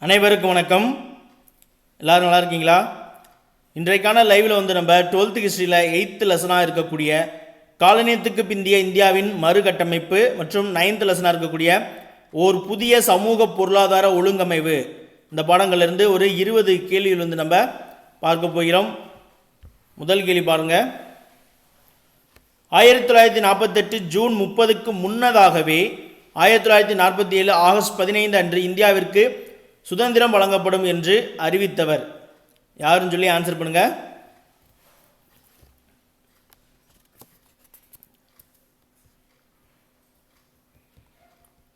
அனைவருக்கும் வணக்கம். எல்லோரும் நல்லா இருக்கீங்களா? இன்றைக்கான லைவில் நம்ம 12th ஹிஸ்ட்ரியில் 8th லெசனாக இருக்கக்கூடிய காலனியத்துக்கு பிந்திய இந்தியாவின் மறுகட்டமைப்பு மற்றும் 9th லெசனாக இருக்கக்கூடிய ஒரு புதிய சமூக பொருளாதார ஒழுங்கமைவு இந்த பாடங்கள்லேருந்து ஒரு 20 கேள்விகள் நம்ம பார்க்க போகிறோம். முதல் கேள்வி பாருங்கள். 1948 ஜூன் 30க்கு முன்னதாகவே 1947 ஆகஸ்ட் 15 அன்று இந்தியாவிற்கு சுதந்திரம் வழங்கப்படும் என்று அறிவித்தவர் யாருன்னு சொல்லி ஆன்சர் பண்ணுங்க.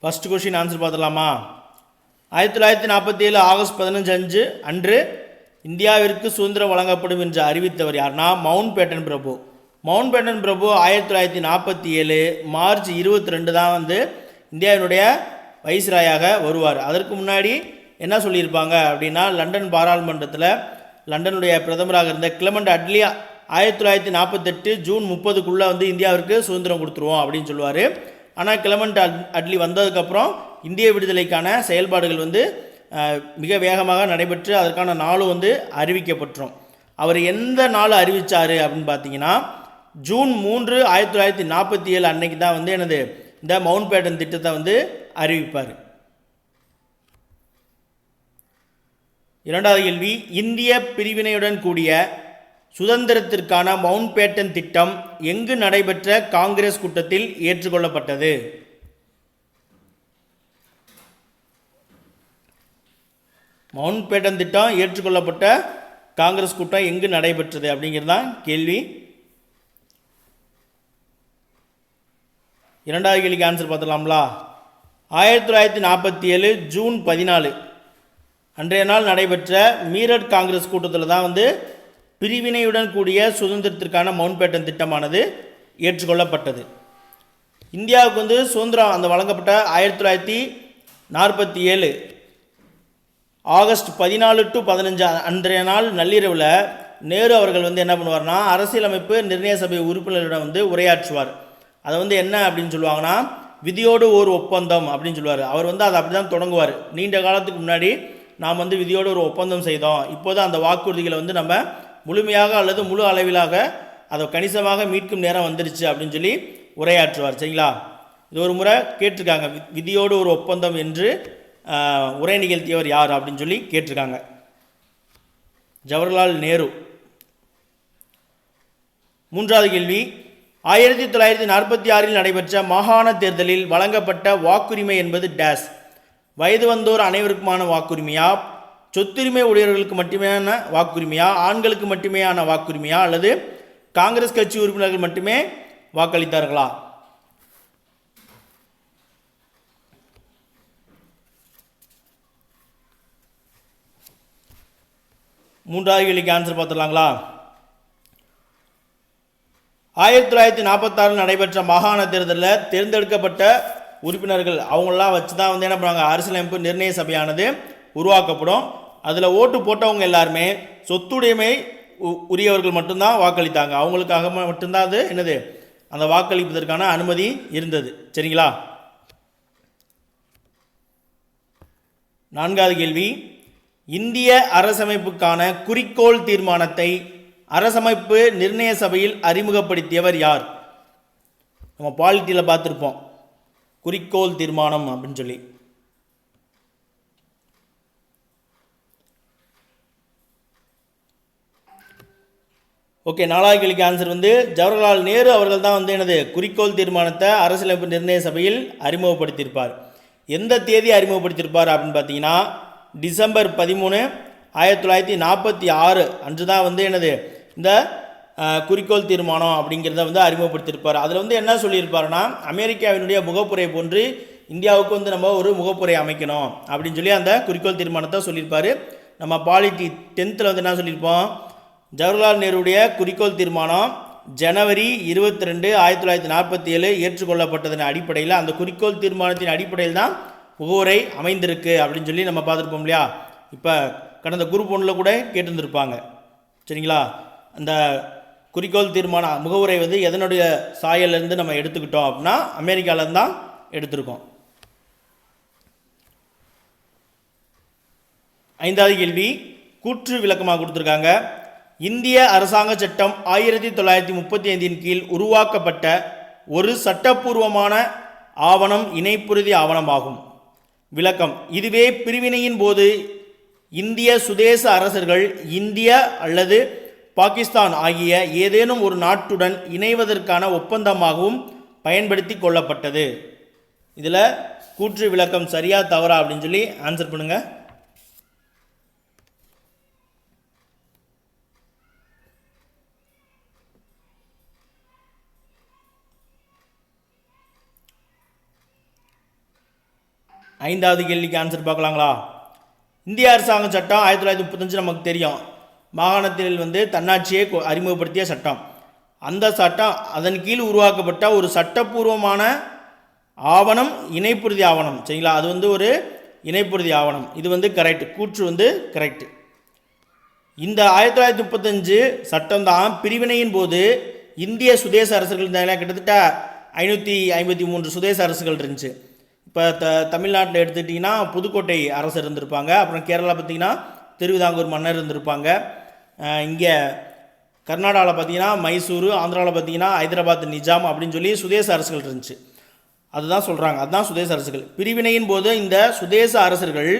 ஃபர்ஸ்ட் கொஸ்டின் ஆன்சர் பார்த்துலாமா? 1947 ஆகஸ்ட் 15 அன்று இந்தியாவிற்கு சுதந்திரம் வழங்கப்படும் என்று அறிவித்தவர் யார்னா மவுண்ட் பேட்டன் பிரபு. மவுண்ட் பேட்டன் பிரபு 1947 மார்ச் 22 தான் இந்தியாவினுடைய வைஸ்ராயாக வருவார். அதற்கு முன்னாடி என்ன சொல்லியிருப்பாங்க அப்படின்னா, லண்டன் பாராளுமன்றத்தில் லண்டனுடைய பிரதமராக இருந்த கிளமெண்ட் அட்லி 1948 ஜூன் 30க்குள்ளே இந்தியாவிற்கு சுதந்திரம் கொடுத்துருவோம் அப்படின்னு சொல்லுவார். ஆனால் கிளமெண்ட் அட்லி வந்ததுக்கப்புறம் இந்திய விடுதலைக்கான செயல்பாடுகள் மிக வேகமாக நடைபெற்று அதற்கான நாளும் அறிவிக்கப்பட்டுரும். அவர் எந்த நாள் அறிவித்தார் அப்படின்னு பார்த்தீங்கன்னா, ஜூன் 3 1947 அன்னைக்கு தான் இந்த மவுண்ட் பேட்டன் திட்டத்தை அறிவிப்பார். இரண்டாவது கேள்வி, இந்திய பிரிவினையுடன் கூடிய சுதந்திரத்திற்கான மவுண்ட் பேட்டன் திட்டம் எங்கு நடைபெற்ற காங்கிரஸ் கூட்டத்தில் ஏற்றுக்கொள்ளப்பட்டது? மவுண்ட் பேட்டன் திட்டம் ஏற்றுக்கொள்ளப்பட்ட காங்கிரஸ் கூட்டம் எங்கு நடைபெற்றது அப்படிங்கிறது தான் கேள்வி. இரண்டாவது கேள்விக்கு ஆன்சர் பார்த்துலாம்களா? 1947 ஜூன் 14 அன்றைய நாள் நடைபெற்ற மீரட் காங்கிரஸ் கூட்டத்தில் தான் பிரிவினையுடன் கூடிய சுதந்திரத்திற்கான மவுண்ட் பேட்டன் திட்டமானது ஏற்றுக்கொள்ளப்பட்டது. இந்தியாவுக்கு சுதந்திரம் வழங்கப்பட்ட 1947 ஆகஸ்ட் 14 to 15 அன்றைய நாள் நள்ளிரவில் நேரு அவர்கள் என்ன பண்ணுவார்னா, அரசியலமைப்பு நிர்ணய சபை உறுப்பினரிடம் உரையாற்றுவார். அதை என்ன அப்படின்னு சொல்லுவாங்கன்னா, விதியோடு ஒரு ஒப்பந்தம் அப்படின்னு சொல்லுவார். அவர் அதை அப்படி தான் தொடங்குவார். நீண்ட காலத்துக்கு முன்னாடி நாம் விதியோடு ஒரு ஒப்பந்தம் செய்தோம், இப்போது அந்த வாக்குறுதிகளை நம்ம முழுமையாக அல்லது முழு அளவிலாக அதை கணிசமாக மீட்கும் நேரம் வந்துருச்சு அப்படின்னு சொல்லி உரையாற்றுவார். சரிங்களா? இது ஒரு முறை கேட்டிருக்காங்க, விதியோடு ஒரு ஒப்பந்தம் என்று உரை நிகழ்த்தியவர் யார் அப்படின்னு சொல்லி கேட்டிருக்காங்க. ஜவஹர்லால் நேரு. மூன்றாவது கேள்வி, 1946 நடைபெற்ற மாகாண தேர்தலில் வழங்கப்பட்ட வாக்குரிமை என்பது டேஸ்? வயது வந்தோர் அனைவருக்குமான வாக்குரிமையா, சொத்துரிமை உடையவர்களுக்கு மட்டுமேயான வாக்குரிமையா, ஆண்களுக்கு மட்டுமேயான வாக்குரிமையா, அல்லது காங்கிரஸ் கட்சி உறுப்பினர்கள் மட்டுமே வாக்களித்தார்களா? மூன்றாவது கேள்விக்கு ஆன்சர் பார்த்துடலாங்களா? 1946 நடைபெற்ற மாகாண தேர்தலில் தேர்ந்தெடுக்கப்பட்ட உறுப்பினர்கள் அவங்களெலாம் வச்சு தான் என்ன பண்ணுவாங்க, அரசியலமைப்பு நிர்ணய சபையானது உருவாக்கப்படும். அதில் ஓட்டு போட்டவங்க எல்லாருமே சொத்துடைமை உரியவர்கள் மட்டும்தான் வாக்களித்தாங்க. அவங்களுக்காக மட்டும்தான் அது அந்த வாக்களிப்பதற்கான அனுமதி இருந்தது. சரிங்களா? நான்காவது கேள்வி, இந்திய அரசமைப்புக்கான குறிக்கோள் தீர்மானத்தை அரசமைப்பு நிர்ணய சபையில் அறிமுகப்படுத்தியவர் யார்? நம்ம பாலிட்டியில் பார்த்துருப்போம் குறிக்கோள் தீர்மானம் அப்படின்னு சொல்லி. ஓகே, நாலாவது கேள்விக்கு ஆன்சர் ஜவஹர்லால் நேரு அவர்கள் தான் குறிக்கோள் தீர்மானத்தை அரசியலமைப்பு நிர்ணய சபையில் அறிமுகப்படுத்தியிருப்பார். எந்த தேதி அறிமுகப்படுத்தியிருப்பார் அப்படின்னு பார்த்தீங்கன்னா, டிசம்பர் 13 1946 அன்று தான் இந்த குறிக்கோள் தீர்மானம் அப்படிங்கிறத அறிமுகப்படுத்தியிருப்பார். அதில் என்ன சொல்லியிருப்பாருன்னா, அமெரிக்காவினுடைய முகப்புரை போன்று இந்தியாவுக்கு நம்ம ஒரு முகப்புரை அமைக்கணும் அப்படின்னு சொல்லி அந்த குறிக்கோள் தீர்மானத்தை சொல்லியிருப்பார். நம்ம பாலிட்டி 10th என்ன சொல்லியிருப்போம், ஜவஹர்லால் நேருடைய குறிக்கோள் தீர்மானம் ஜனவரி 22 1947 ஏற்றுக்கொள்ளப்பட்டதன் அடிப்படையில், அந்த குறிக்கோள் தீர்மானத்தின் அடிப்படையில் தான் முகவுரை அமைந்திருக்கு அப்படின்னு சொல்லி நம்ம பார்த்துருப்போம் இல்லையா? இப்போ கடந்த குரூப் 1 கூட கேட்டிருந்துருப்பாங்க. சரிங்களா? அந்த குறிக்கோள் தீர்மான முகவுரை எதனுடைய சாயலிருந்து நம்ம எடுத்துக்கிட்டோம் அப்படின்னா அமெரிக்காவிலேருந்து தான் எடுத்திருக்கோம். ஐந்தாவது கேள்வி கூற்று விளக்கமாக கொடுத்துருக்காங்க. இந்திய அரசாங்க சட்டம் 1935 கீழ் உருவாக்கப்பட்ட ஒரு சட்டப்பூர்வமான ஆவணம் இணைப்புறுதி ஆவணமாகும். விளக்கம்: இதுவே பிரிவினையின் போது இந்திய சுதேச அரசர்கள் இந்தியா அல்லது பாகிஸ்தான் ஆகிய ஏதேனும் ஒரு நாட்டுடன் இணைவதற்கான ஒப்பந்தமாகவும் பயன்படுத்தி கொள்ளப்பட்டது. இதில் கூற்று விளக்கம் சரியா தவறா அப்படின்னு சொல்லி ஆன்சர் பண்ணுங்க. ஐந்தாவது கேள்விக்கு ஆன்சர் பார்க்கலாங்களா? இந்திய அரசாங்க சட்டம் 1935 நமக்கு தெரியும். மாகாணத்தில் தன்னாட்சியை அறிமுகப்படுத்திய சட்டம். அந்த சட்டம் அதன் கீழ் உருவாக்கப்பட்ட ஒரு சட்டப்பூர்வமான ஆவணம் இணைப்புறுதி ஆவணம். சரிங்களா? அது ஒரு இணைப்புறுதி ஆவணம். இது கரெக்ட். கூற்று கரெக்ட். இந்த 1935 சட்டம் தான் பிரிவினையின் போது இந்திய சுதேச அரசுகள் கிட்டத்தட்ட 553 சுதேச அரசுகள் இருந்துச்சு. இப்போ தமிழ்நாட்டில் எடுத்துக்கிட்டிங்கன்னா புதுக்கோட்டை அரசர் இருந்திருப்பாங்க. அப்புறம் கேரளா பார்த்திங்கன்னா திருவிதாங்கூர் மன்னர் இருந்திருப்பாங்க. இங்கே கர்நாடகாவில் பார்த்திங்கன்னா மைசூரு, ஆந்திராவில் பார்த்திங்கன்னா ஹைதராபாத் நிஜாம் அப்படின்னு சொல்லி சுதேச அரசுகள் இருந்துச்சு. அதுதான் சொல்கிறாங்க, அதுதான் சுதேச அரசுகள். பிரிவினையின் போது இந்த சுதேச அரசர்கள்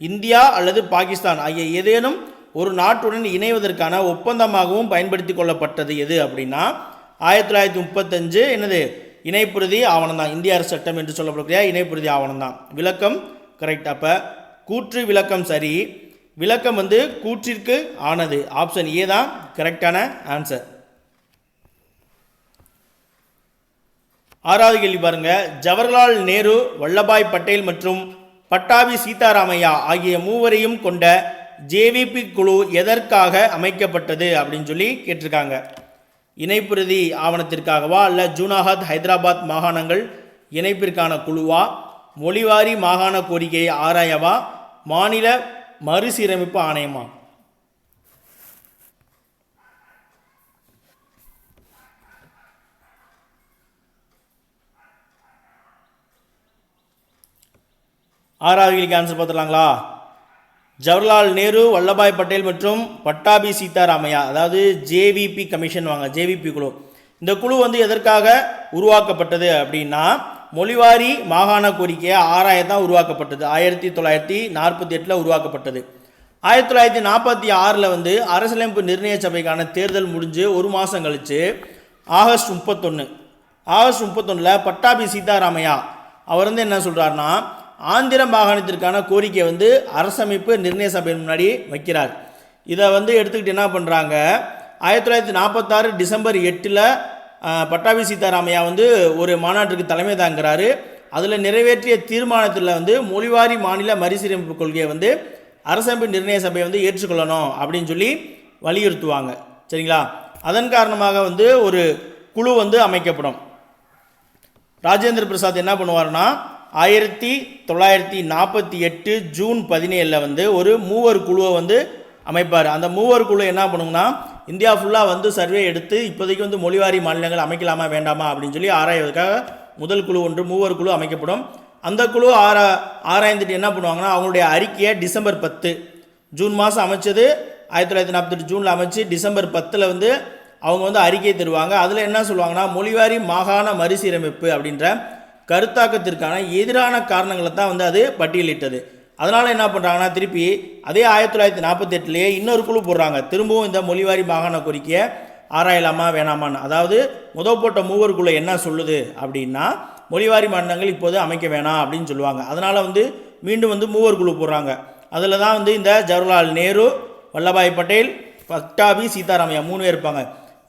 இந்தியா அல்லது பாகிஸ்தான் ஆகிய ஏதேனும் ஒரு நாட்டுடன் இணைவதற்கான ஒப்பந்தமாகவும் பயன்படுத்தி கொள்ளப்பட்டது எது அப்படின்னா 1935 என்னது இணைப்புறுதி ஆவணம் தான். இந்திய அரசு சட்டம் என்று சொல்லப்படக்கூடிய இணைப்புறுதி ஆவணம் தான். விளக்கம் கரெக்ட். அப்போ கூற்று விளக்கம் சரி, விளக்கம் கூற்றிற்கு ஆனது. ஆப்ஷன் ஏ தான் கரெக்டான ஆன்சர். ஆறாவது கேள்வி பாருங்க. ஜவஹர்லால் நேரு, வல்லபாய் பட்டேல் மற்றும் பட்டாபி சீதாராமையா ஆகிய மூவரையும் கொண்ட ஜேவிபி குழு எதற்காக அமைக்கப்பட்டது அப்படின்னு சொல்லி கேட்டிருக்காங்க. இணைப்புறுதி ஆவணத்திற்காகவா, அல்ல ஜூனாகத் ஹைதராபாத் மாகாணங்கள் இணைப்பிற்கான குழுவா, மொழிவாரி மாகாண கோரிக்கையை ஆராயவா, மாநில மறுசீரமைப்பு ஆணையமா? ஆறாவது கேள்விக்கு ஆன்சர் பார்த்துடலாங்களா? ஜவஹர்லால் நேரு, வல்லபாய் பட்டேல் மற்றும் பட்டாபி சீதாராமையா, அதாவது ஜேவிபி கமிஷன் வாங்க, ஜேவிபி குழு. இந்த குழு எதற்காக உருவாக்கப்பட்டது அப்படின்னா மொழிவாரி மாகாண கோரிக்கையை ஆராயத்தான் உருவாக்கப்பட்டது. 1948 உருவாக்கப்பட்டது. 1946 அரசியலமைப்பு நிர்ணய சபைக்கான தேர்தல் முடிஞ்சு ஒரு மாதம் கழித்து ஆகஸ்ட் 31 பட்டாபி சீதாராமையா அவர் என்ன சொல்கிறாருன்னா ஆந்திர மாகாணத்திற்கான கோரிக்கை அரசமைப்பு நிர்ணய சபையின் முன்னாடி வைக்கிறார். இதை எடுத்துக்கிட்டு என்ன பண்ணுறாங்க, 1946 டிசம்பர் 8 பட்டாபி சீதாராமையா ஒரு மாநாட்டுக்கு தலைமை தாங்கிறாரு. அதில் நிறைவேற்றிய தீர்மானத்தில் மொழிவாரி மாநில மறுசீரமைப்பு கொள்கையை அரசமைப்பு நிர்ணய சபை ஏற்றுக்கொள்ளணும் அப்படின்னு சொல்லி வலியுறுத்துவாங்க. சரிங்களா? அதன் காரணமாக ஒரு குழு அமைக்கப்படும். ராஜேந்திர பிரசாத் என்ன பண்ணுவார்னா 1948 ஜூன் 17 ஒரு மூவர் குழுவை அமைப்பார். அந்த மூவர் குழு என்ன பண்ணுங்கன்னா இந்தியா ஃபுல்லாக சர்வே எடுத்து இப்போதைக்கு மொழிவாரி மாநிலங்கள் அமைக்கலாமா வேண்டாமா அப்படின்னு சொல்லி ஆராய்வதற்காக முதல் குழு மூவர் குழு அமைக்கப்படும். அந்த குழு ஆராய்ந்துட்டு என்ன பண்ணுவாங்கன்னா அவங்களுடைய அறிக்கையை டிசம்பர் 10 ஜூன் மாதம் அமைச்சது 1948 ஜூனில் அமைச்சு டிசம்பர் 10 அவங்க அறிக்கை தருவாங்க. அதில் என்ன சொல்லுவாங்கன்னா மொழிவாரி மாகாண மறுசீரமைப்பு அப்படின்ற கருத்தாக்கத்திற்கான எதிரான காரணங்களை தான் அது பட்டியலிட்டது. அதனால் என்ன பண்ணுறாங்கன்னா திருப்பி அதே 1948 இன்னொரு குழு போடுறாங்க. திரும்பவும் இந்த மொழிவாரி மாகாண கோரிக்கையை ஆராயலாமா வேணாமான்னு. அதாவது போட்ட மூவர் குழு என்ன சொல்லுது அப்படின்னா மொழிவாரி மாநிலங்கள் இப்போது அமைக்க வேணாம் அப்படின்னு சொல்லுவாங்க. அதனால் மீண்டும் மூவர் குழு போடுறாங்க. அதில் தான் இந்த ஜவஹர்லால் நேரு, வல்லபாய் பட்டேல், பட்டாபி சீதாராமையா 3 பேர் இருப்பாங்க.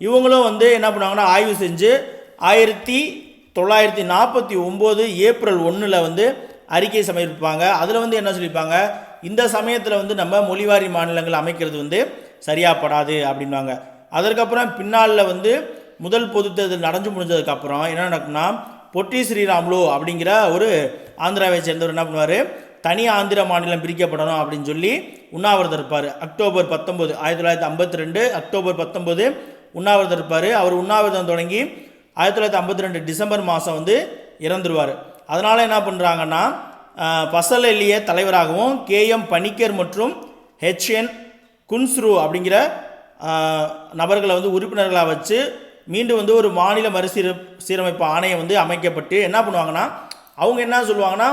இவங்களும் என்ன பண்ணுவாங்கன்னா ஆய்வு செஞ்சு 1949 ஏப்ரல் 1 அறிக்கை சமர்ப்பிப்பாங்க. அதில் என்ன சொல்லியிருப்பாங்க, இந்த சமயத்தில் நம்ம மொழிவாரி மாநிலங்கள் அமைக்கிறது சரியாப்படாது அப்படின்வாங்க. அதற்கப்புறம் பின்னால் முதல் பொது தேர்தல் நடந்து முடிஞ்சதுக்கப்புறம் என்ன நடக்கும்னா பொட்டி ஸ்ரீராமுலு அப்படிங்கிற ஒரு ஆந்திராவை சேர்ந்தவர் என்ன பண்ணுவார், தனி ஆந்திர மாநிலம் பிரிக்கப்படணும் அப்படின்னு சொல்லி உண்ணாவிரதம் இருப்பார். அக்டோபர் 19 1952 அக்டோபர் 19 உண்ணாவிரதம் இருப்பார். அவர் உண்ணாவிரதம் தொடங்கி 1952 டிசம்பர் மாதம் இறந்துருவார். அதனால் என்ன பண்ணுறாங்கன்னா ஃபசல் எல்லிய தலைவராகவும் KM பணிக்கர் மற்றும் ஹெச்என் குன்ஸ்ரு அப்படிங்கிற நபர்களை வந்து உறுப்பினர்களாக வச்சு மீண்டும் வந்து ஒரு மாநில சீரமைப்பு ஆணையம் வந்து அமைக்கப்பட்டு என்ன பண்ணுவாங்கன்னா, அவங்க என்ன சொல்லுவாங்கன்னா,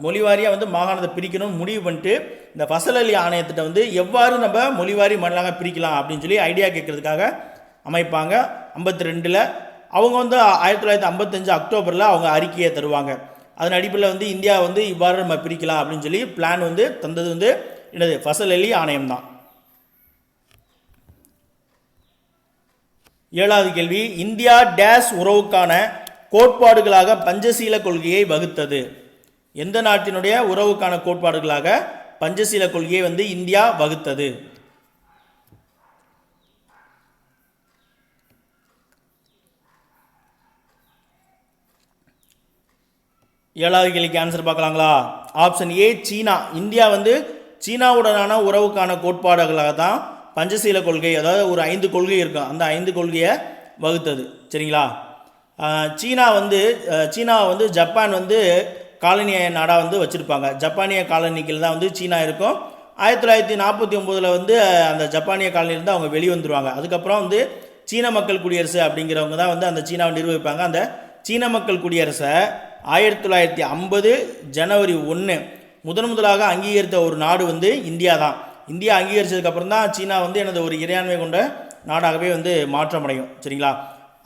மொழிவாரியாக வந்து மாகாணத்தை பிரிக்கணும்னு முடிவு பண்ணிட்டு இந்த ஃபசல் அலி ஆணையத்திட்ட வந்து எவ்வாறு நம்ம மொழிவாரி மண்டலங்க பிரிக்கலாம் அப்படின்னு சொல்லி ஐடியா கேட்கறதுக்காக அமைப்பாங்க. 52ல் அவங்க வந்து 1955 அக்டோபரில் அவங்க அறிக்கையை தருவாங்க. அதன் அடிப்படையில் வந்து இந்தியா வந்து இவ்வாறு நம்ம பிரிக்கலாம் அப்படின்னு சொல்லி பிளான் வந்து தந்தது வந்து என்னது, ஃபசல் அலி ஆணையம் தான். 7வது கேள்வி, இந்தியா டேஸ் உறவுக்கான கோட்பாடுகளாக பஞ்சசீல கொள்கையை வகுத்தது. எந்த நாட்டினுடைய உறவுக்கான கோட்பாடுகளாக பஞ்சசீல கொள்கையை வந்து இந்தியா வகுத்தது? ஏழாவது கேள்விக்கு ஆன்சர் பார்க்கலாங்களா? Option A China. இந்தியா வந்து சீனாவுடனான உறவுக்கான கோட்பாடுகளாக தான் பஞ்சசீல கொள்கை, அதாவது ஒரு 5 கொள்கை இருக்கும், அந்த 5 கொள்கையை வகுத்தது. சரிங்களா? சீனாவை வந்து ஜப்பான் வந்து காலனிய நாடாக வந்து வச்சுருப்பாங்க. ஜப்பானிய காலனிகள் தான் வந்து சீனா இருக்கும். 1949 வந்து அந்த ஜப்பானிய காலனியிலேருந்து அவங்க வெளிவந்துருவாங்க. அதுக்கப்புறம் வந்து சீன மக்கள் குடியரசு அப்படிங்கிறவங்க தான் வந்து அந்த சீனாவை நிர்வகிப்பாங்க. அந்த சீன மக்கள் குடியரசை 1950 ஜனவரி 1 முதலாக அங்கீகரித்த ஒரு நாடு வந்து இந்தியா தான். இந்தியா அங்கீகரித்ததுக்கப்புறம் தான் சீனா வந்து எனது ஒரு இறையாண்மை கொண்ட நாடாகவே வந்து மாற்றமடையும். சரிங்களா?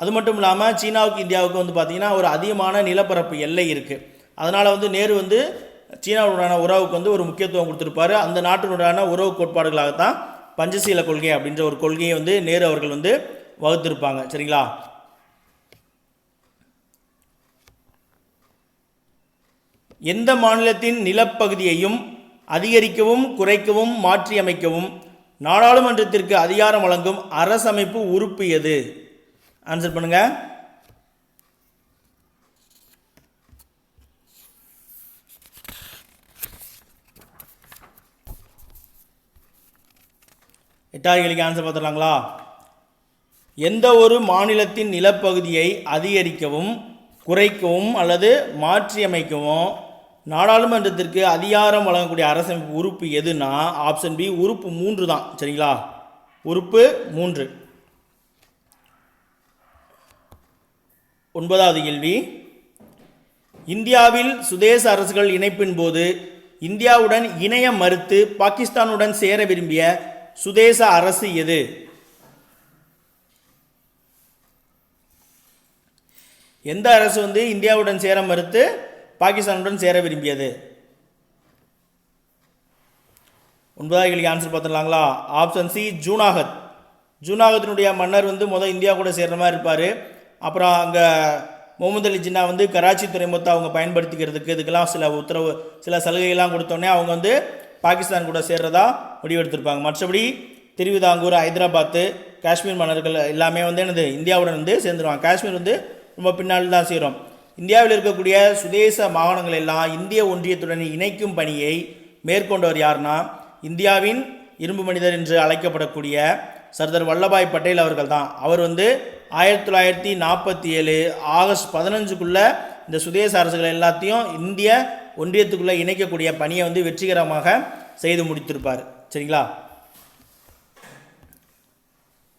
அது மட்டும் இல்லாமல் சீனாவுக்கு இந்தியாவுக்கு வந்து பார்த்திங்கன்னா ஒரு அதிகமான நிலப்பரப்பு எல்லை இருக்குது. அதனால் வந்து நேரு வந்து சீனாவுடனான உறவுக்கு வந்து ஒரு முக்கியத்துவம் கொடுத்துருப்பாரு. அந்த நாட்டினுடான உறவு கோட்பாடுகளாகத்தான் பஞ்சசீல கொள்கை அப்படின்ற ஒரு கொள்கையை வந்து நேரு அவர்கள் வந்து வகுத்திருப்பாங்க. சரிங்களா? எந்த மாநிலத்தின் நிலப்பகுதியையும் அதிகரிக்கவும் குறைக்கவும் மாற்றியமைக்கவும் நாடாளுமன்றத்திற்கு அதிகாரம் வழங்கும் அரசமைப்பு உறுப்பு எது? ஆன்சர் பண்ணுங்க. எட்டாவது கேள்விக்கு ஆன்சர் பார்த்துடலாங்களா? எந்த ஒரு மாநிலத்தின் நிலப்பகுதியை அதிகரிக்கவும் குறைக்கவும் அல்லது மாற்றியமைக்கவும் நாடாளுமன்றத்திற்கு அதிகாரம் வழங்கக்கூடிய அரசமைப்பு உறுப்பு எதுனா ஆப்ஷன் பி உறுப்பு 3 தான். சரிங்களா? உறுப்பு 3. 9வது கேள்வி, இந்தியாவில் சுதேச அரசுகள் இணைப்பின் போது இந்தியாவுடன் இணைய மறுத்து பாகிஸ்தானுடன் சேர விரும்பிய சுதேச அரசு எது? எந்த அரசு வந்து இந்தியாவுடன் சேர மறுத்து பாகிஸ்தானுடன் சேர விரும்பியது? 9வது கேள்விக்கு ஆன்சர் பார்த்துடலாங்களா? Option C Junagadh. ஜூனாகத்தினுடைய மன்னர் வந்து இந்தியா கூட சேர்ற மாதிரி இருப்பார். அப்புறம் அங்கே முகமது அலி ஜின்னா வந்து கராச்சி துறைமுகத்தை அவங்க பயன்படுத்திக்கிறதுக்கு இதுக்கெல்லாம் சில சலுகைகள்லாம் கொடுத்தோன்னே அவங்க வந்து பாகிஸ்தான் கூட சேர்றதா முடிவெடுத்திருப்பாங்க. மற்றபடி திருவிதாங்கூர், ஹைதராபாத்து, காஷ்மீர் மன்னர்கள் எல்லாமே வந்து என்னது இந்தியாவுடன் வந்து சேர்ந்துருவாங்க. காஷ்மீர் வந்து ரொம்ப பின்னால் தான் சேரும். இந்தியாவில் இருக்கக்கூடிய சுதேச மாகாணங்கள் எல்லாம் இந்திய ஒன்றியத்துடன் இணைக்கும் பணியை மேற்கொண்டவர் யாருன்னா இந்தியாவின் இரும்பு மனிதர் என்று அழைக்கப்படக்கூடிய சர்தார் வல்லபாய் பட்டேல் அவர்கள் தான். அவர் வந்து 1947 ஆகஸ்ட் 15 இந்த சுதேச அரசுகள் எல்லாத்தையும் இந்திய ஒன்றியத்துக்குள்ளே இணைக்கக்கூடிய பணியை வந்து வெற்றிகரமாக செய்து முடித்திருப்பார். சரிங்களா?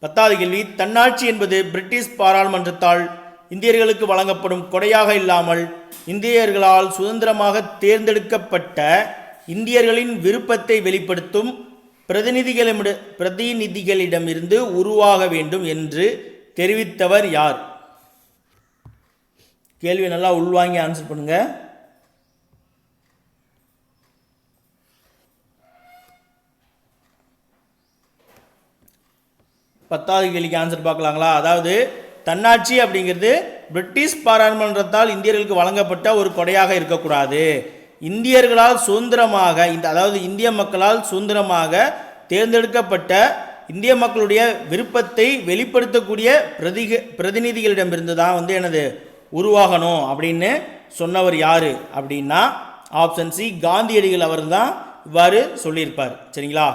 10வது கேள்வி, தன்னாட்சி என்பது பிரிட்டிஷ் பாராளுமன்றத்தால் இந்தியர்களுக்கு வழங்கப்படும் கொடையாக இல்லாமல் இந்தியர்களால் சுதந்திரமாக தேர்ந்தெடுக்கப்பட்ட இந்தியர்களின் விருப்பத்தை வெளிப்படுத்தும் பிரதிநிதிகளிடமிருந்து உருவாக வேண்டும் என்று தெரிவித்தவர் யார்? கேள்வி நல்லா உள்வாங்கி ஆன்சர் பண்ணுங்க. பத்தாவது கேள்விக்கு ஆன்சர் பார்க்கலாங்களா? அதாவது தன்னாட்சி அப்படிங்கிறது பிரிட்டிஷ் பாராளுமன்றத்தால் இந்தியர்களுக்கு வழங்கப்பட்ட ஒரு கொடையாக இருக்கக்கூடாது. இந்தியர்களால் சுதந்திரமாக அதாவது இந்திய மக்களால் சுதந்திரமாக தேர்ந்தெடுக்கப்பட்ட இந்திய மக்களுடைய விருப்பத்தை வெளிப்படுத்தக்கூடிய பிரதிநிதிகளிடமிருந்து தான் வந்து எனது உருவாகணும் அப்படின்னு சொன்னவர் யார் அப்படின்னா ஆப்ஷன் சி காந்தியடிகள் அவர் தான் இவ்வாறு சொல்லியிருப்பார். சரிங்களா?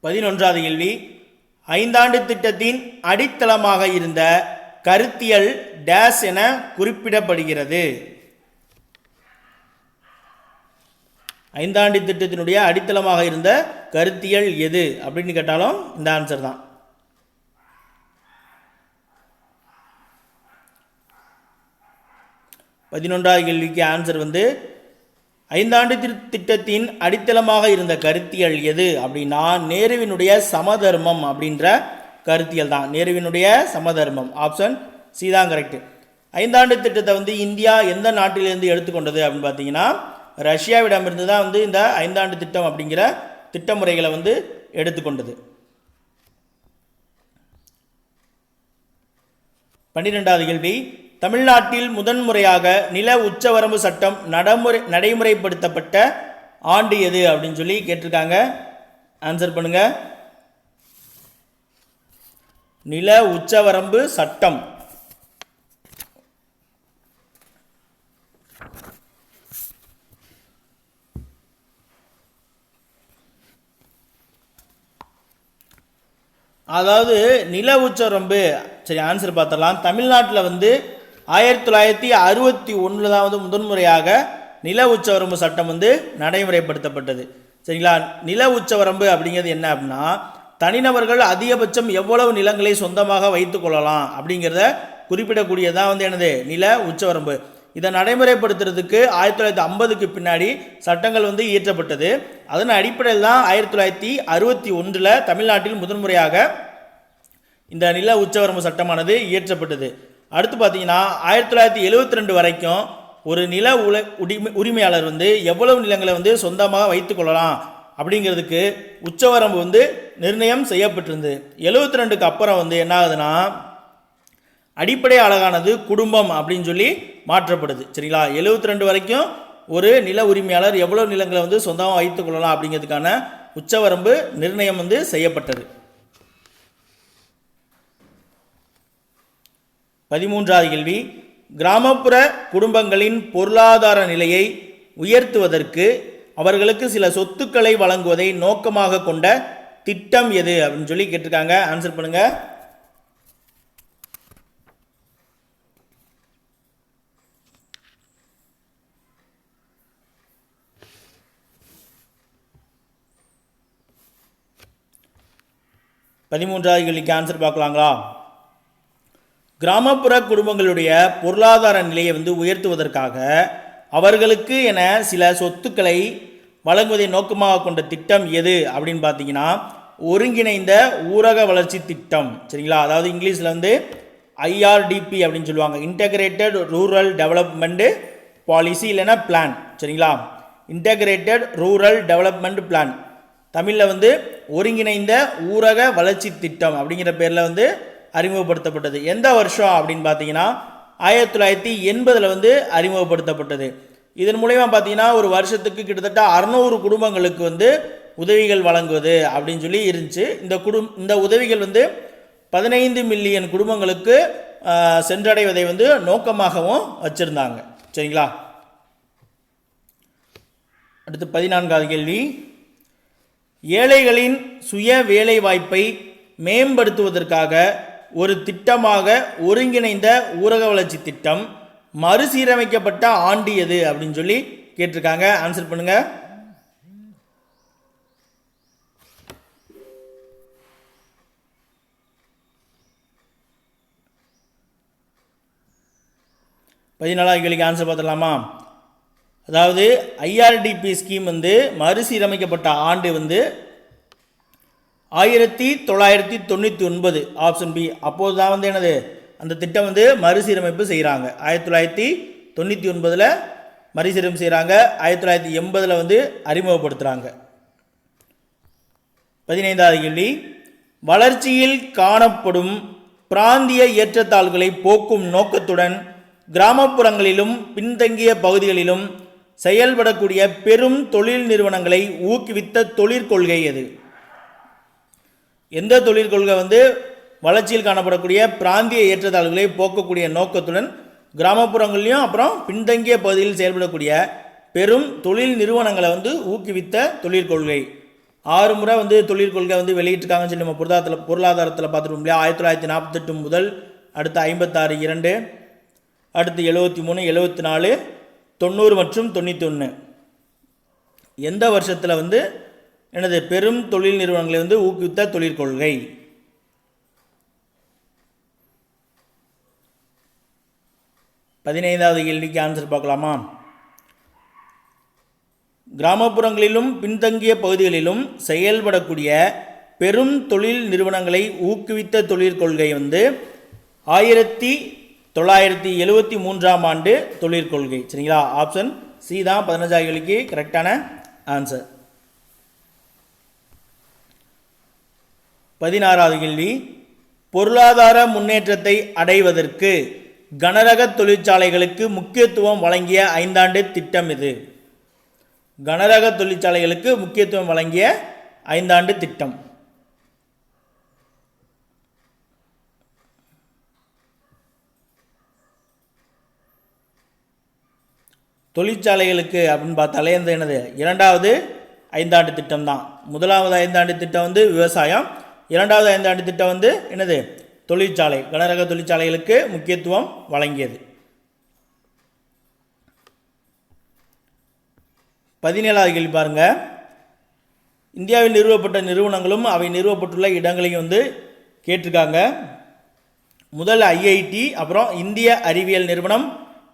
11வது கேள்வி, 5ஆண்டு திட்டத்தின் அடித்தளமாக இருந்த கருத்தியல் டேஸ் என குறிப்பிடப்படுகிறது. ஐந்தாண்டு திட்டத்தினுடைய அடித்தளமாக இருந்த கருத்தியல் எது அப்படின்னு கேட்டாலும் இந்த ஆன்சர் தான். 11வது கேள்விக்கு ஆன்சர் வந்து ஐந்தாண்டு திட்டத்தின் அடித்தளமாக இருந்த கருத்தியல் எது அப்படின்னா நேருவினுடைய சமதர்மம் அப்படின்ற கருத்தியல் தான். நேருவினுடைய சமதர்மம் ஆப்ஷன் சி தான் கரெக்ட். ஐந்தாண்டு திட்டத்தை வந்து இந்தியா எந்த நாட்டிலிருந்து எடுத்துக்கொண்டது அப்படின்னு பார்த்தீங்கன்னா ரஷ்யாவிடமிருந்து தான் வந்து இந்த ஐந்தாண்டு திட்டம் அப்படிங்கிற திட்டமுறைகளை வந்து எடுத்துக்கொண்டது. 12வது கேள்வி, தமிழ்நாட்டில் முதன்முறையாக நில உச்சவரம்பு சட்டம் நடைமுறைப்படுத்தப்பட்ட ஆண்டு எது அப்படின்னு சொல்லி கேட்டிருக்காங்க. ஆன்சர் பண்ணுங்க. நில உச்சவரம்பு சட்டம் அதாவது நில உச்சவரம்பு சரி ஆன்சர் பார்த்தலாம். தமிழ்நாட்டில் வந்து 1961 தான் வந்து முதன்முறையாக நில உச்சவரம்பு சட்டம் வந்து நடைமுறைப்படுத்தப்பட்டது. சரிங்களா? நில உச்சவரம்பு அப்படிங்கிறது என்ன அப்படின்னா தனிநபர்கள் அதிகபட்சம் எவ்வளவு நிலங்களை சொந்தமாக வைத்துக் கொள்ளலாம் அப்படிங்கிறத குறிப்பிடக்கூடியதான் வந்து என்னது நில உச்சவரம்பு. இதை நடைமுறைப்படுத்துறதுக்கு 1950க்கு பின்னாடி சட்டங்கள் வந்து இயற்றப்பட்டது. அதன் அடிப்படையில் தான் 1961 தமிழ்நாட்டில் முதன்முறையாக இந்த நில உச்சவரம்பு சட்டமானது இயற்றப்பட்டது. அடுத்து பார்த்தீங்கன்னா 1972 வரைக்கும் ஒரு நில உரிமையாளர் வந்து எவ்வளவு நிலங்களை வந்து சொந்தமாக வைத்துக் கொள்ளலாம் அப்படிங்கிறதுக்கு உச்சவரம்பு வந்து நிர்ணயம் செய்யப்பட்டிருந்தது. 72க்கு அப்புறம் வந்து என்ன ஆகுதுன்னா அடிப்படை அழகானது குடும்பம் அப்படின்னு சொல்லி மாற்றப்படுது. சரிங்களா? 72 வரைக்கும் ஒரு நில உரிமையாளர் எவ்வளவு நிலங்களை வந்து சொந்தமாக வைத்துக் கொள்ளலாம் அப்படிங்கிறதுக்கான உச்சவரம்பு நிர்ணயம் வந்து செய்யப்பட்டது. 13வது கேள்வி, கிராமப்புற குடும்பங்களின் பொருளாதார நிலையை உயர்த்துவதற்கு அவர்களுக்கு சில சொத்துக்களை வழங்குவதை நோக்கமாக கொண்ட திட்டம் எது அப்படின்னு சொல்லி கேட்டிருக்காங்க. ஆன்சர் பண்ணுங்க. பதிமூன்றாவது கேள்விக்கு ஆன்சர் பார்க்கலாங்களா? கிராமப்புற குடும்பங்களுடைய பொருளாதார நிலையை வந்து உயர்த்துவதற்காக அவர்களுக்கு என சில சொத்துக்களை வழங்குவதை நோக்கமாக கொண்ட திட்டம் எது அப்படின்னு பார்த்தீங்கன்னா ஒருங்கிணைந்த ஊரக வளர்ச்சி திட்டம். சரிங்களா? அதாவது இங்கிலீஷில் வந்து ஐஆர்டிபி அப்படின்னு சொல்லுவாங்க, இன்டகிரேட்டட் ரூரல் டெவலப்மெண்ட் பாலிசி இல்லைன்னா பிளான். சரிங்களா? இன்டகிரேட்டட் ரூரல் டெவலப்மெண்ட் பிளான், தமிழில் வந்து ஒருங்கிணைந்த ஊரக வளர்ச்சி திட்டம் அப்படிங்கிற பேரில் வந்து அறிமுகப்படுத்தப்பட்டது. எந்த வருஷம் அப்படின்னு பார்த்தீங்கன்னா 1980 வந்து அறிமுகப்படுத்தப்பட்டது. இதன் மூலயமா பார்த்தீங்கன்னா ஒரு வருஷத்துக்கு கிட்டத்தட்ட 600 குடும்பங்களுக்கு வந்து உதவிகள் வழங்குவது அப்படின்னு சொல்லி இருந்துச்சு. இந்த உதவிகள் வந்து 15 மில்லியன் குடும்பங்களுக்கு சென்றடைவதை வந்து நோக்கமாகவும் வச்சுருந்தாங்க. சரிங்களா? அடுத்து 14வது கேள்வி, ஏழைகளின் சுய வேலை வாய்ப்பை மேம்படுத்துவதற்காக ஒரு திட்டமாக ஒருங்கிணைந்த ஊரக வளர்ச்சி திட்டம் மறுசீரமைக்கப்பட்ட ஆண்டு எது அப்படின்னு சொல்லி கேட்டிருக்காங்க. ஆன்சர் பண்ணுங்க. பதினாலாவது கேள்விக்கு ஆன்சர் பார்த்துடலாமா? அதாவது ஐஆர்டிபி ஸ்கீம் வந்து மறுசீரமைக்கப்பட்ட ஆண்டு வந்து 1999 ஆப்ஷன் பி. அப்போது தான் வந்து என்னது அந்த திட்டம் வந்து மறுசீரமைப்பு செய்கிறாங்க. 1999 மறுசீரமைப்பு செய்கிறாங்க. 1980 வந்து அறிமுகப்படுத்துகிறாங்க. 15வது கேள்வி, வளர்ச்சியில் காணப்படும் பிராந்திய ஏற்றத்தாழ்வுகளை போக்கும் நோக்கத்துடன் கிராமப்புறங்களிலும் பின்தங்கிய பகுதிகளிலும் செயல்படக்கூடிய பெரும் தொழில் நிறுவனங்களை ஊக்குவித்த தொழிற்கொள்கை எது? எந்த தொழிற்கொள்கை வந்து வளர்ச்சியில் காணப்படக்கூடிய பிராந்திய ஏற்றத்தாழ்வுகளை போக்கக்கூடிய நோக்கத்துடன் கிராமப்புறங்களையும் அப்புறம் பின்தங்கிய பகுதியில் செயல்படக்கூடிய பெரும் தொழில் நிறுவனங்களை வந்து ஊக்குவித்த தொழிற்கொள்கை? 6 முறை வந்து தொழிற்கொள்கை வந்து வெளியிட்டிருக்காங்கன்னு சொல்லி நம்ம பொருளாதாரத்தில் பார்த்துருவோம் இல்லையா? 1948 முதல், அடுத்து 56 2, அடுத்து 73 74 90 மற்றும் 91. எந்த வருஷத்தில் வந்து எனது பெரும் தொழில் நிறுவனங்களை வந்து ஊக்குவித்த தொழிற்கொள்கை? பதினைந்தாவது கேள்விக்கு ஆன்சர் பார்க்கலாமா? கிராமப்புறங்களிலும் பின்தங்கிய பகுதிகளிலும் செயல்படக்கூடிய பெரும் தொழில் நிறுவனங்களை ஊக்குவித்த தொழிற்கொள்கை வந்து 1973ஆம் ஆண்டு தொழிற்கொள்கை. சரிங்களா? ஆப்ஷன் சி தான் 15வது கேள்விக்கு கரெக்டான ஆன்சர். 16வது கேள்வி, பொருளாதார முன்னேற்றத்தை அடைவதற்கு கனரக தொழிற்சாலைகளுக்கு முக்கியத்துவம் வழங்கிய 5ஆண்டு திட்டம் இது? கனரக தொழிற்சாலைகளுக்கு முக்கியத்துவம் வழங்கிய 5ஆண்டு திட்டம். தொழிற்சாலைகளுக்கு அப்படின்னு பார்த்தாலே இந்த என்னது 2வது 5ஆண்டு திட்டம் தான். 1வது 5ஆண்டு திட்டம் வந்து விவசாயம், 2வது 5ஆண்டு திட்டம் வந்து என்னது தொழிற்சாலை, கனரக தொழிற்சாலைகளுக்கு முக்கியத்துவம் வழங்கியது. 17வது கேள்வி பாருங்க. இந்தியாவில் நிறுவப்பட்ட நிறுவனங்களும் அவை நிறுவப்பட்டுள்ள இடங்களையும் வந்து கேட்டிருக்காங்க. முதல் ஐஐடி, அப்புறம் இந்திய அறிவியல் நிறுவனம்,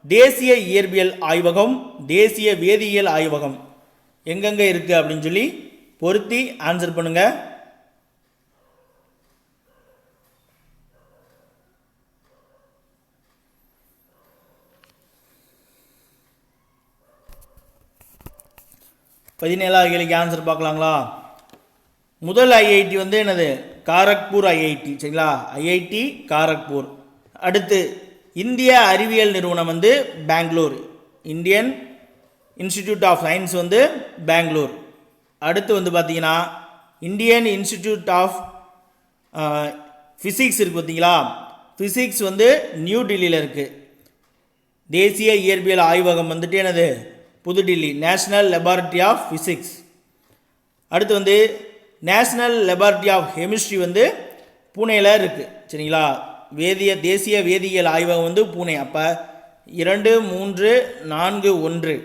தேசிய இயற்பியல் ஆய்வகம், தேசிய வேதியியல் ஆய்வகம் எங்கெங்கே இருக்குது அப்படின்னு சொல்லி பொருத்தி ஆன்சர் பண்ணுங்க. பதினேழாவது கேள்விக்கு ஆன்சர் பார்க்கலாங்களா? முதல் ஐஐடி வந்து என்னது காரக்பூர் ஐஐடி. சரிங்களா? ஐஐடி காரக்பூர். அடுத்து இந்திய அறிவியல் நிறுவனம் வந்து Bangalore, Indian Institute of Science வந்து பெங்களூர். அடுத்து வந்து பார்த்தீங்கன்னா இந்தியன் இன்ஸ்டிடியூட் ஆஃப் ஃபிசிக்ஸ் இருக்குது பார்த்தீங்களா, ஃபிசிக்ஸ் வந்து நியூ டெல்லியில் இருக்குது. தேசிய இயற்பியல் ஆய்வகம் வந்துட்டு என்னது புதுடில்லி, நேஷ்னல் லெபார்டரி ஆஃப் ஃபிசிக்ஸ். அடுத்து வந்து நேஷ்னல் லெபார்டரி ஆஃப் கெமிஸ்ட்ரி வந்து பூனேயில் இருக்குது. சரிங்களா? தேசிய வேதியியல் ஆய்வகம் வந்து பூனே. அப்போ 2, 3, 4, 1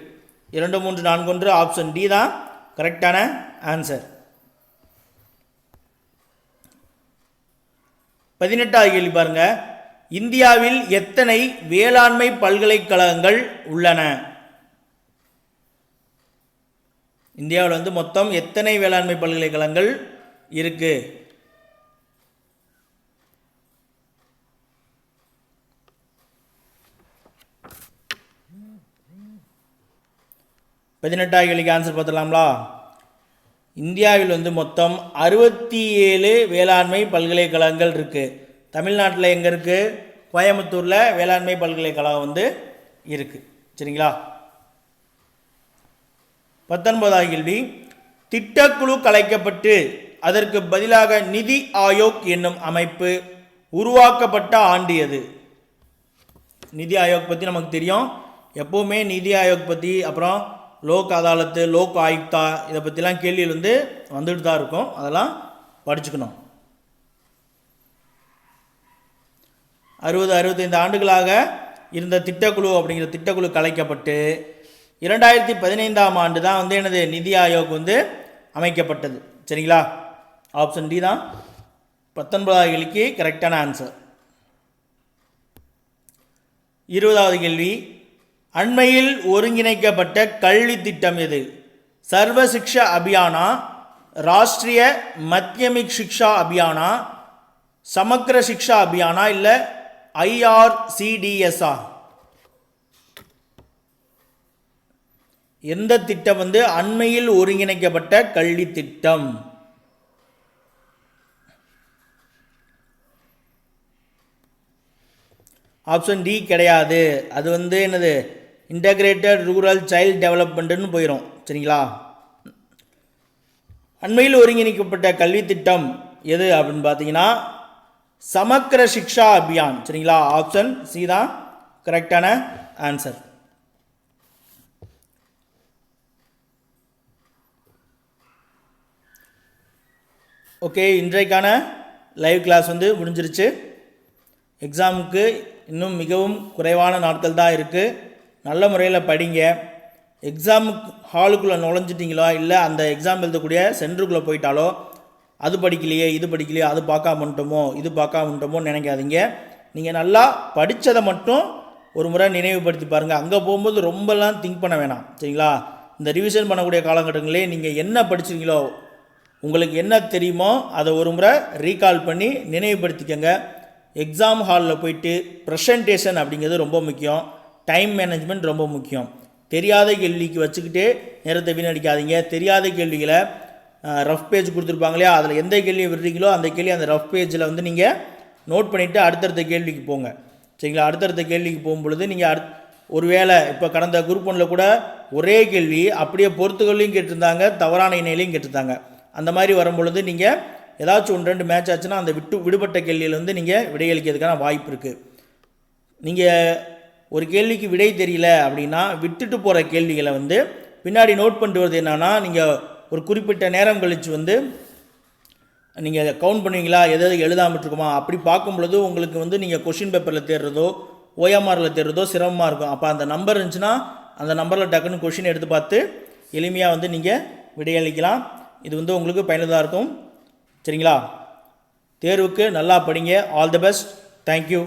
2, 3, 4, 1 ஆப்ஷன் டி தான் கரெக்டான ஆன்சர். 18வது கேள்வி பாருங்க. இந்தியாவில் எத்தனை வேளாண்மை பல்கலைக்கழகங்கள் உள்ளன? இந்தியாவில் வந்து மொத்தம் எத்தனை வேளாண்மை பல்கலைக்கழகங்கள் இருக்கு? பதினெட்டாவது கேள்விக்கு ஆன்சர் பார்த்துடலாங்களா? இந்தியாவில் வந்து மொத்தம் 67 வேளாண்மை பல்கலைக்கழகங்கள் இருக்குது. தமிழ்நாட்டில் எங்கே இருக்குது? கோயம்புத்தூரில் வேளாண்மை பல்கலைக்கழகம் வந்து இருக்குது. சரிங்களா? 19வது கேள்வி, திட்டக்குழு கலைக்கப்பட்டு அதற்கு பதிலாக நிதி ஆயோக் என்னும் அமைப்பு உருவாக்கப்பட்ட ஆண்டு எது? நிதி ஆயோக் பற்றி நமக்கு தெரியும். எப்போவுமே நிதி ஆயோக் பற்றி, அப்புறம் லோக் அதாலத்து, லோக் ஆயுக்தா, இதை பற்றிலாம் கேள்விகள் வந்து வந்துட்டு தான் இருக்கும். அதெல்லாம் படிச்சுக்கணும். 60-65 ஆண்டுகளாக இருந்த திட்டக்குழு அப்படிங்கிற திட்டக்குழு கலைக்கப்பட்டு 2015ஆம் ஆண்டு தான் வந்து என்னது நிதி ஆயோக் வந்து அமைக்கப்பட்டது. சரிங்களா? ஆப்ஷன் டி தான் 19வது கேள்விக்கு கரெக்டான ஆன்சர். 20வது கேள்வி, அண்மையில் ஒருங்கிணைக்கப்பட்ட கல்வி திட்டம் எது? சர்வ சிக்ஷா அபியானா, ராஷ்ட்ரிய மத்தியமிக் சிக்ஷா அபியானா, சமக்ர சிக்ஷா அபியானா, இல்லை IRCDSஆ? எந்த திட்டம் வந்து அண்மையில் ஒருங்கிணைக்கப்பட்ட கல்வி திட்டம்? ஆப்ஷன் டி கிடையாது. அது வந்து என்னது இன்டகிரேட்டட் ரூரல் சைல்டு டெவலப்மெண்ட்னு போயிடும். சரிங்களா? அண்மையில் ஒருங்கிணைக்கப்பட்ட கல்வி திட்டம் எது அப்படின்னு பார்த்தீங்கன்னா சமக்ர சிக்ஷா அபியான். சரிங்களா? ஆப்ஷன் சி தான் கரெக்டான ஆன்சர். ஓகே, இன்றைக்கான லைவ் கிளாஸ் வந்து முடிஞ்சிருச்சு. எக்ஸாமுக்கு இன்னும் மிகவும் குறைவான நாட்கள் தான் இருக்குது. நல்ல முறையில் படிங்க. எக்ஸாம் ஹாலுக்குள்ளே நுழைஞ்சிட்டிங்களோ இல்லை அந்த எக்ஸாம் எழுதக்கூடிய சென்டருக்குள்ளே போயிட்டாலோ அது படிக்கலையே இது படிக்கலையே அது பார்க்காம வந்துட்டோமோ இது பார்க்காம வந்துட்டோமோன்னு நினைக்காதீங்க. நீங்கள் நல்லா படித்ததை மட்டும் ஒரு முறை நினைவுபடுத்தி பாருங்கள். அங்கே போகும்போது ரொம்பலாம் திங்க் பண்ண வேணாம், சரிங்களா? இந்த ரிவிஷன் பண்ணக்கூடிய காலகட்டங்களே நீங்கள் என்ன படிச்சிருக்கீங்களோ உங்களுக்கு என்ன தெரியுமோ அதை ஒரு முறை ரீகால் பண்ணி நினைவுபடுத்திக்கங்க. எக்ஸாம் ஹாலில் போயிட்டு ப்ரெசன்டேஷன் அப்படிங்கிறது ரொம்ப முக்கியம். டைம் மேனேஜ்மெண்ட் ரொம்ப முக்கியம். தெரியாத கேள்விக்கு வச்சுக்கிட்டு நேரத்தை வீணடிக்காதீங்க. தெரியாத கேள்விகளை ரஃப் பேஜ் கொடுத்துருப்பாங்க இல்லையா, அதில் எந்த கேள்வியை விடுறீங்களோ அந்த கேள்வி அந்த ரஃப் பேஜில் வந்து நீங்கள் நோட் பண்ணிவிட்டு அடுத்தடுத்த கேள்விக்கு போங்க, சரிங்களா? அடுத்தடுத்த கேள்விக்கு போகும்பொழுது நீங்கள் ஒரு வேளை இப்போ கடந்த குரூப் 1ல் கூட ஒரே கேள்வி அப்படியே பொறுத்துகளையும் கேட்டிருந்தாங்க, தவறான இணையிலையும் கேட்டிருந்தாங்க. அந்த மாதிரி வரும்பொழுது நீங்கள் ஏதாச்சும் 1-2 மேட்ச் ஆச்சுன்னா அந்த விடுபட்ட கேள்வியில் வந்து நீங்கள் விடையளிக்கிறதுக்கான வாய்ப்பு இருக்குது. நீங்கள் ஒரு கேள்விக்கு விடை தெரியல அப்படின்னா விட்டுட்டு போகிற கேள்விகளை வந்து பின்னாடி நோட் பண்ணிட்டு வருது. என்னென்னா நீங்கள் ஒரு குறிப்பிட்ட நேரம் கழித்து வந்து நீங்கள் கவுண்ட் பண்ணுவீங்களா, எதாவது எழுதாமல் இருக்குமா, அப்படி பார்க்கும் பொழுது உங்களுக்கு வந்து நீங்கள் கொஷின் பேப்பரில் தேடுறதோ ஓஎம்ஆரில் தேடுறதோ சிரமமாக இருக்கும். அப்போ அந்த நம்பர் இருந்துச்சுன்னா அந்த நம்பரில் டக்குன்னு கொஷின் எடுத்து பார்த்து எளிமையாக வந்து நீங்கள் விடையளிக்கலாம். இது வந்து உங்களுக்கு பயனுள்ளதாக இருக்கும், சரிங்களா? தேர்வுக்கு நல்லா படிங்க. All the best. தேங்க்யூ.